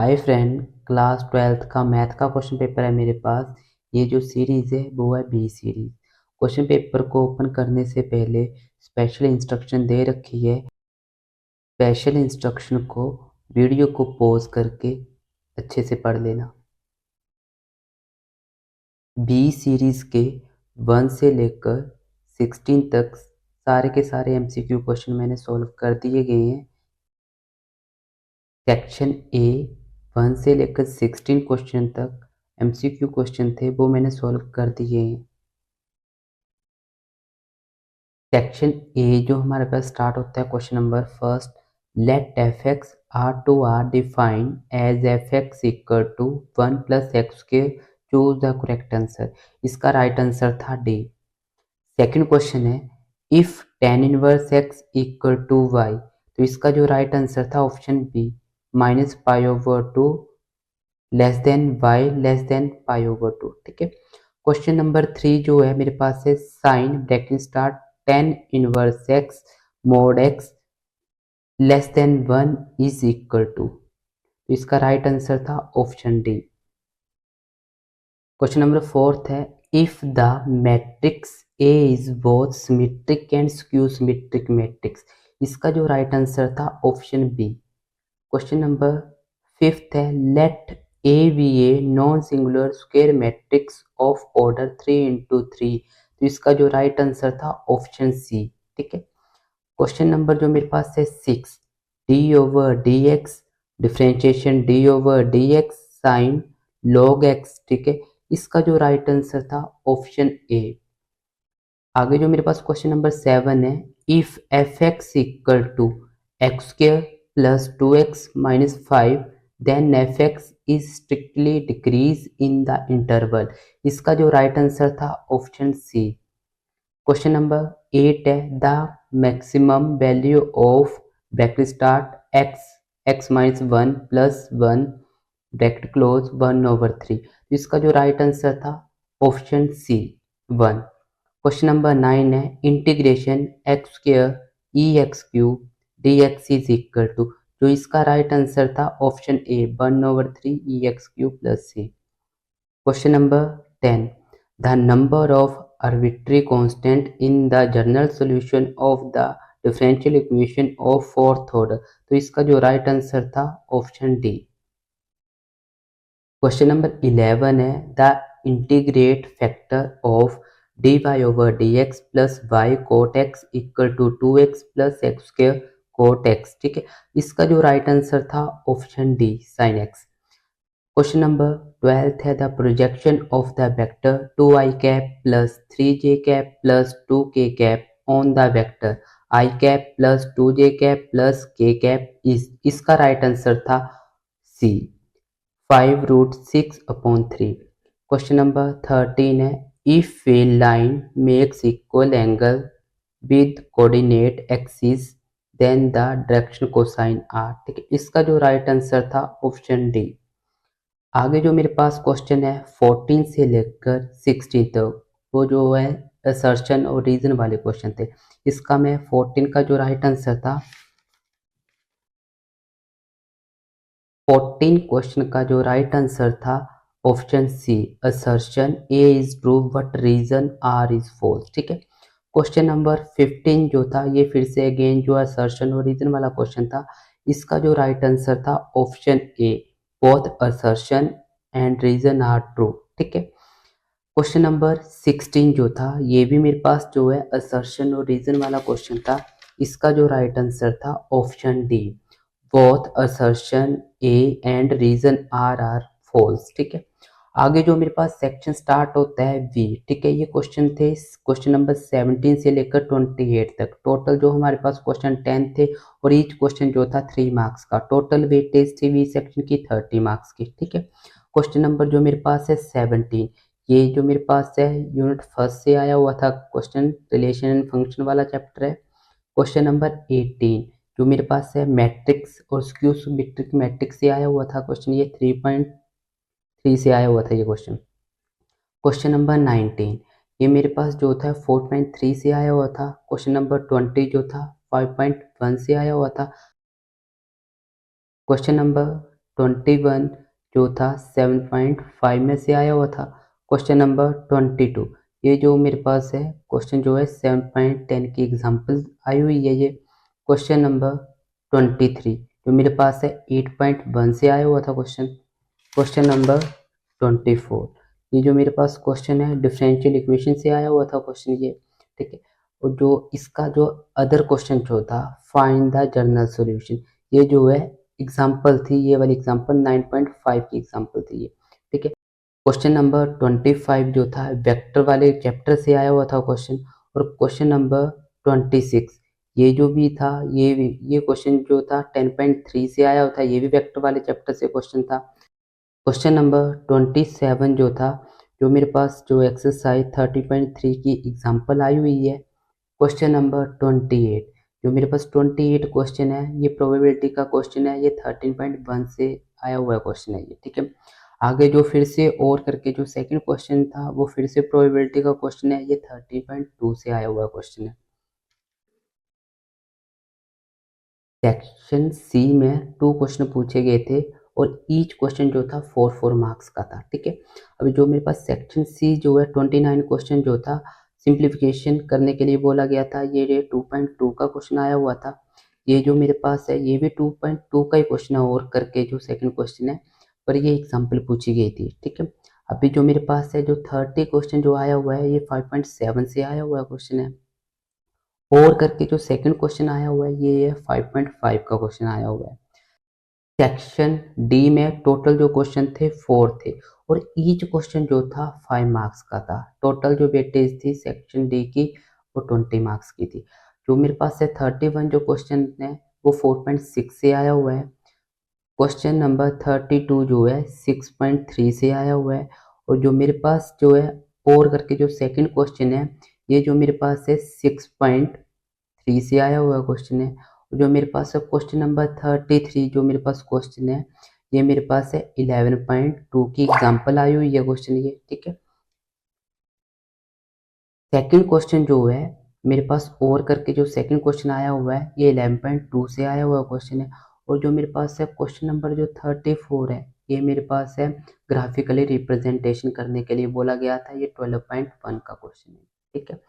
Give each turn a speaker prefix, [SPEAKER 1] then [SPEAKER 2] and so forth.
[SPEAKER 1] Hi friend, class 12th का math का question paper है मेरे पास। ये जो सीरीज़ है वो है बी सीरीज़। क्वेश्चन पेपर को ओपन करने से पहले स्पेशल इंस्ट्रक्शन दे रखी है। स्पेशल इंस्ट्रक्शन को वीडियो को पॉज करके अच्छे से पढ़ लेना। बी सीरीज़ के 1 से लेकर 16 तक सारे के सारे एमसीक्यू क्वेश्चन मैंने सॉल्व कर दिए गए हैं। सेक्शन ए 1 से लेकर 16 क्वेश्चन तक एमसीक्यू क्वेश्चन थे, वो मैंने सॉल्व कर दिए हैं। सेक्शन ए जो हमारे पास स्टार्ट होता है question number first, let f x R to R define as f x equal to 1 plus x square, choose the correct answer. इसका राइट आंसर था डी। सेकंड क्वेश्चन है, if tan inverse x equal to y, तो इसका जो right answer था option B, minus pi over two less than y less than pi over two. ठीक है। Question number 3 जो है मेरे पास है, sine bracket start tan inverse x mod x less than 1 is equal to, तो इसका राइट आंसर था ऑप्शन डी। क्वेश्चन नंबर 4 है, if the matrix A is both symmetric and skew symmetric matrix, इसका जो राइट आंसर था option B. Question number 5 है, let A B a non singular square matrix of order 3 into 3, तो इसका जो right answer था option C. ठीक है। क्वेश्चन नंबर जो मेरे पास है 6, d over d x differentiation d over d x sine log x. ठीक है। इसका जो राइट आंसर था ऑप्शन ए। आगे जो मेरे पास क्वेश्चन नंबर 7 है, if f x equal to x square plus 2x minus 5 then f x is strictly decrease in the interval, इसका जो राइट आंसर था ऑप्शन सी। क्वेश्चन नंबर 8 है, the maximum value of bracket start x minus 1 plus 1 bracket close 1/3, इसका जो right answer था option C 1। Question number 9 है, integration x square e x cube d x is equal to, जो इसका right answer था option A 1/3 e x cube plus c. Question number 10, the number of arbitrary constant in the general solution of the differential equation of fourth order, तो इसका जो right answer था option D. Question number 11 है, the integrate factor of dy over dx plus y cot x equal to 2x plus x square cot x. ठीक है। इसका जो right answer था option D sine x. Question number 12 है, the projection of the vector 2i cap plus 3j cap plus 2k cap on the vector i cap plus 2j cap plus k cap is, इसका right answer था C 5√6/3। Question number 13 है, if a line makes equal angle with coordinate axis then the direction cosine are. ठीक है। इसका जो right answer था option D. आगे जो मेरे पास क्वेश्चन है 14 से लेकर 16 तक, वो जो है असर्शन और रीजन वाले क्वेश्चन थे। इसका मैं 14 का जो राइट आंसर था, 14 क्वेश्चन का जो राइट आंसर था option C, assertion A is true but reason R is false. ठीक है। क्वेश्चन नंबर 15 जो था, ये फिर से अगेन जो असर्शन और रीजन वाला क्वेश्चन था। इसका जो राइट आंसर था option A, both assertion and reason are true. ठीक है। क्वेश्चन नंबर 16 जो था, ये भी मेरे पास जो है असर्शन और रीजन वाला क्वेश्चन था। इसका जो राइट आंसर था option D, both assertion A and reason R false. ठीक है। आगे जो मेरे पास सेक्शन स्टार्ट होता है वी। ठीक है। ये क्वेश्चन थे क्वेश्चन नंबर 17 से लेकर 28 तक। टोटल जो हमारे पास क्वेश्चन 10 थे और ईच क्वेश्चन जो था 3 मार्क्स का। टोटल वेटेज थी वी सेक्शन की 30 मार्क्स की। ठीक है। क्वेश्चन नंबर जो मेरे पास है 17, ये जो मेरे पास है यूनिट फर्स्ट से आया हुआ था क्वेश्चन, रिलेशन एंड फंक्शन वाला चैप्टर है। क्वेश्चन नंबर 18 जो मेरे पास है मैट्रिक्स और स्क्यू सिमेट्रिक मैट्रिक्स से आया हुआ था क्वेश्चन, ये 3.3 से आया हुआ था ये क्वेश्चन। क्वेश्चन नंबर 19 ये मेरे पास जो था 4.3 से आया हुआ था। क्वेश्चन नंबर 20 जो था 5.1 से आया हुआ था। क्वेश्चन नंबर 21 जो था 7.5 में से आया हुआ था। क्वेश्चन नंबर 22, ये जो मेरे पास है क्वेश्चन जो है 7.10 की एग्जाम्पल आई हुई है। ये क्वेश्चन नंबर 23 जो मेरे पास है 8.1 से आया हुआ था क्वेश्चन। क्वेश्चन नंबर 24, ये जो मेरे पास क्वेश्चन है डिफरेंशियल इक्वेशन से आया हुआ था क्वेश्चन ये, ठीक है। और जो इसका जो अदर क्वेश्चन जो था फाइंड द जनरल सॉल्यूशन, ये जो है एग्जाम्पल थी, ये वाली एग्जाम्पल 9.5 की एग्जाम्पल थी ये, ठीक है। क्वेश्चन नंबर 25 जो था वेक्टर वाले चैप्टर से आया हुआ था क्वेश्चन। और क्वेश्चन नंबर 26 ये जो भी था ये क्वेश्चन जो था 10.3 से आया हुआ था, ये भी वेक्टर वाले चैप्टर से क्वेश्चन था। क्वेश्चन नंबर 27 जो था, जो मेरे पास जो एक्सरसाइज 30.3 की एग्जाम्पल आई हुई है। क्वेश्चन नंबर 28 जो मेरे पास 28 क्वेश्चन है, ये प्रोबेबिलिटी का क्वेश्चन है, ये 13.1 से आया हुआ क्वेश्चन है ये, ठीक है। आगे जो फिर से और करके जो सेकंड क्वेश्चन था वो फिर से प्रोबेबिलिटी का क्वेश्चन है, ये 13.2 से आया हुआ क्वेश्चन है। सेक्शन सी में 2 क्वेश्चन पूछे गए थे और ईच क्वेश्चन जो था 4 मार्क्स का था, ठीक है। अभी जो मेरे पास सेक्शन सी जो है 29 क्वेश्चन जो था सिंप्लीफिकेशन करने के लिए बोला गया था, ये 2.2 का क्वेश्चन आया हुआ था। ये जो मेरे पास है ये भी 2.2 का ही क्वेश्चन है और करके जो सेकंड क्वेश्चन है, पर ये एग्जाम्पल पूछी गई थी, ठीक है। अभी जो मेरे पास है जो 30 क्वेश्चन जो आया हुआ है, ये 5.7 से आया हुआ क्वेश्चन है। और करके जो सेकंड क्वेश्चन आया हुआ है ये है 5.5 का क्वेश्चन आया हुआ है। सेक्शन डी में टोटल जो क्वेश्चन थे 4 थे और ईच क्वेश्चन जो था 5 मार्क्स का था। टोटल जो वेटेज थी सेक्शन डी की वो 20 मार्क्स की थी। जो मेरे पास है 31 जो क्वेश्चन है वो 4.6 से आया हुआ है। क्वेश्चन नंबर 32 जो है 6.3 से आया हुआ है। और जो मेरे पास जो है और करके जो सेकंड क्वेश्चन है, ये जो मेरे पास है 6.3 से आया हुआ क्वेश्चन है। और जो मेरे पास है क्वेश्चन नंबर 33 जो मेरे पास क्वेश्चन है, ये मेरे पास है 11.2 की एग्जाम्पल आई हुई है क्वेश्चन ये, ठीक है। सेकंड क्वेश्चन जो है मेरे पास और करके जो सेकंड क्वेश्चन आया हुआ है, ये 11.2 से आया हुआ क्वेश्चन है। और जो मेरे पास है क्वेश्चन नंबर जो 34 है, ये मेरे पास है ग्राफिकली रिप्रेजेंटेशन करने के लिए बोला गया था, ये 12.1 का क्वेश्चन है, ठीक है।